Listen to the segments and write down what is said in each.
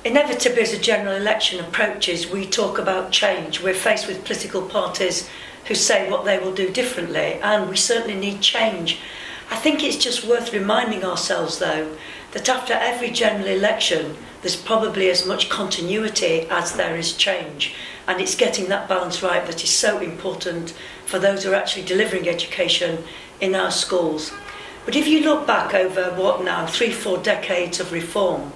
Inevitably, as a general election approaches, we talk about change. We're faced with political parties who say what they will do differently, and we certainly need change. I think it's just worth reminding ourselves, though, that after every general election, there's probably as much continuity as there is change. And it's getting that balance right that is so important for those who are actually delivering education in our schools. But if you look back over what now, 3-4 decades of reform,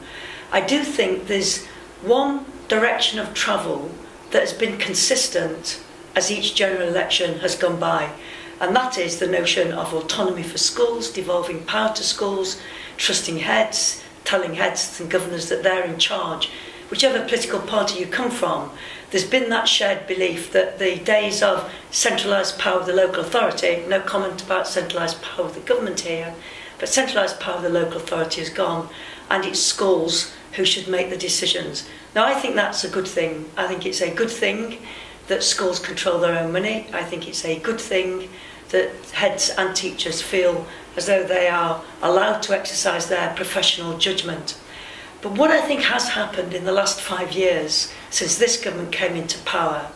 I do think there's one direction of travel that has been consistent as each general election has gone by, and that is the notion of autonomy for schools, devolving power to schools, trusting heads, telling heads and governors that they're in charge. Whichever political party you come from, there's been that shared belief that the days of centralised power of the local authority, no comment about centralised power of the government here, but centralised power of the local authority is gone, and it's schools who should make the decisions. Now, I think that's a good thing. I think it's a good thing that schools control their own money. I think it's a good thing that heads and teachers feel as though they are allowed to exercise their professional judgment. But what I think has happened in the last 5 years, since this government came into power,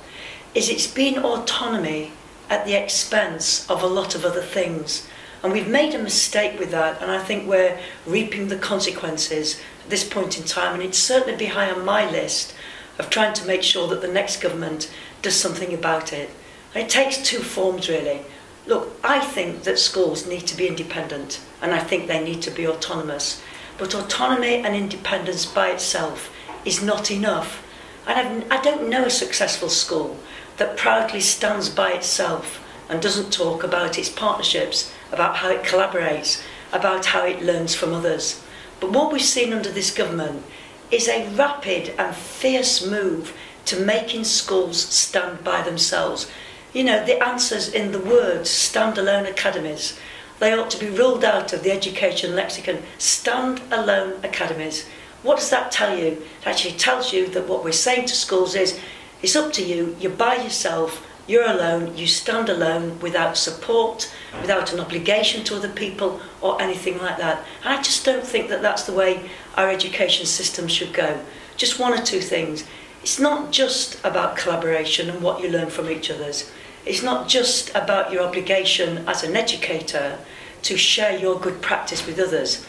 is it's been autonomy at the expense of a lot of other things. And we've made a mistake with that, and I think we're reaping the consequences at this point in time, and it's certainly be high on my list of trying to make sure that the next government does something about it. And it takes two forms, really. Look, I think that schools need to be independent, and I think they need to be autonomous. But autonomy and independence by itself is not enough. And I don't know a successful school that proudly stands by itself and doesn't talk about its partnerships, about how it collaborates, about how it learns from others. But what we've seen under this government is a rapid and fierce move to making schools stand by themselves. You know, the answer's in the words standalone academies. They ought to be ruled out of the education lexicon. Stand-alone academies. What does that tell you? It actually tells you that what we're saying to schools is, it's up to you, you're by yourself, you're alone, you stand alone without support, without an obligation to other people or anything like that. And I just don't think that that's the way our education system should go. Just one or two things. It's not just about collaboration and what you learn from each other's. It's not just about your obligation as an educator to share your good practice with others.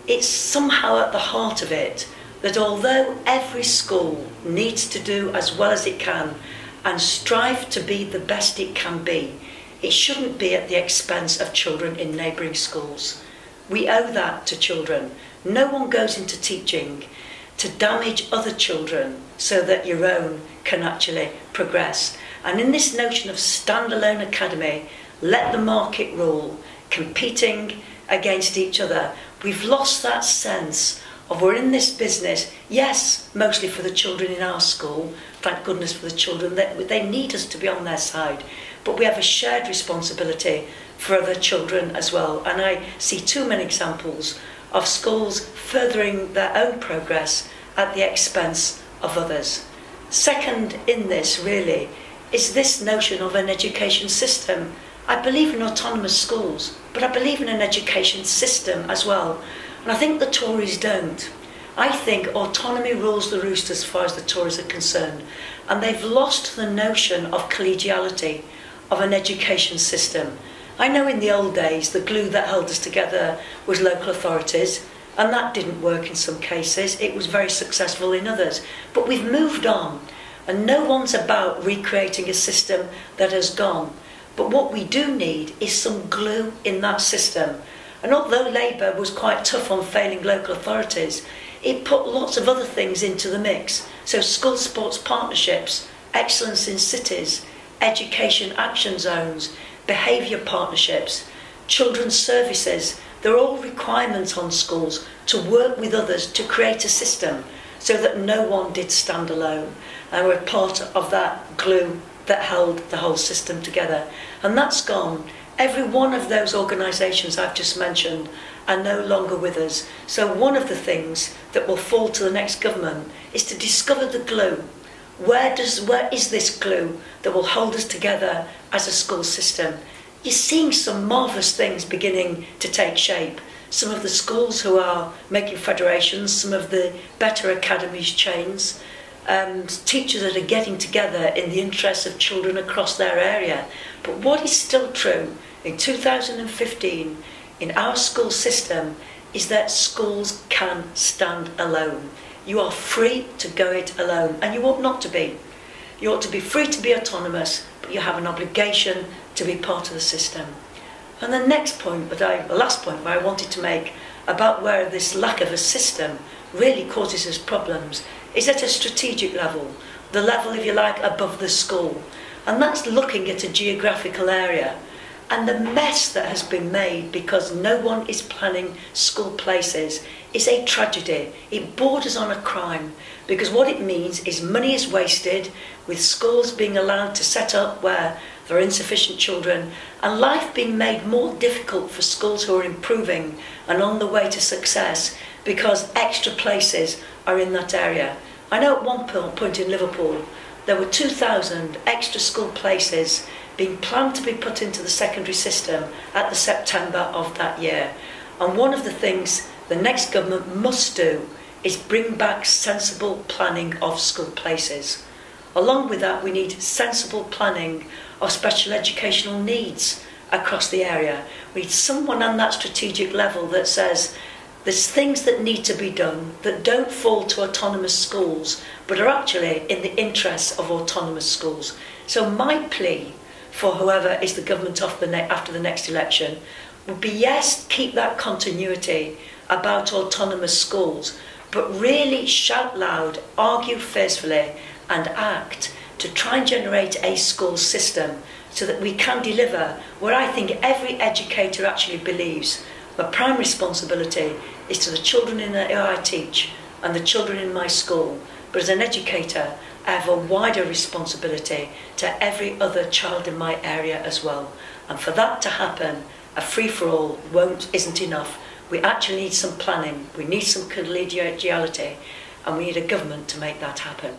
It's somehow at the heart of it that although every school needs to do as well as it can and strive to be the best it can be, it shouldn't be at the expense of children in neighbouring schools. We owe that to children. No one goes into teaching to damage other children so that your own can actually progress. And in this notion of standalone academy, let the market rule, competing against each other, we've lost that sense of we're in this business, yes, mostly for the children in our school, thank goodness for the children, they need us to be on their side, but we have a shared responsibility for other children as well. And I see too many examples of schools furthering their own progress at the expense of others. Second in this, really, is this notion of an education system. I believe in autonomous schools, but I believe in an education system as well. And I think the Tories don't. I think autonomy rules the roost as far as the Tories are concerned. And they've lost the notion of collegiality of an education system. I know in the old days, the glue that held us together was local authorities, and that didn't work in some cases. It was very successful in others. But we've moved on, and no one's about recreating a system that has gone. But what we do need is some glue in that system. And although Labour was quite tough on failing local authorities, it put lots of other things into the mix. So school sports partnerships, excellence in cities, education action zones, behaviour partnerships, children's services, they're all requirements on schools to work with others to create a system so that no one did stand alone. And we're part of that glue that held the whole system together. And that's gone. Every one of those organisations I've just mentioned are no longer with us. So one of the things that will fall to the next government is to discover the glue. Where is this glue that will hold us together as a school system? You're seeing some marvellous things beginning to take shape. some of the schools who are making federations, some of the better academies chains, teachers that are getting together in the interests of children across their area. But what is still true in 2015 in our school system is that schools can stand alone. You are free to go it alone, and you ought not to be. You ought to be free to be autonomous, but you have an obligation to be part of the system. And the next point, the last point where I wanted to make about where this lack of a system really causes us problems is at a strategic level, the level, if you like, above the school. And that's looking at a geographical area and the mess that has been made because no one is planning school places is a tragedy. It borders on a crime, because what it means is money is wasted with schools being allowed to set up where there are insufficient children, and life being made more difficult for schools who are improving and on the way to success because extra places are in that area. I know at one point in Liverpool there were 2,000 extra school places being planned to be put into the secondary system at the September of that year. And one of the things the next government must do is bring back sensible planning of school places. Along with that, we need sensible planning of special educational needs across the area. We need someone on that strategic level that says there's things that need to be done that don't fall to autonomous schools, but are actually in the interests of autonomous schools. So my plea for whoever is the government after the next election would be, yes, keep that continuity about autonomous schools, but really shout loud, argue fiercely and act to try and generate a school system so that we can deliver what I think every educator actually believes. My prime responsibility is to the children who I teach and the children in my school, but as an educator I have a wider responsibility to every other child in my area as well. And for that to happen, a free-for-all isn't enough. We actually need some planning, we need some collegiality, and we need a government to make that happen.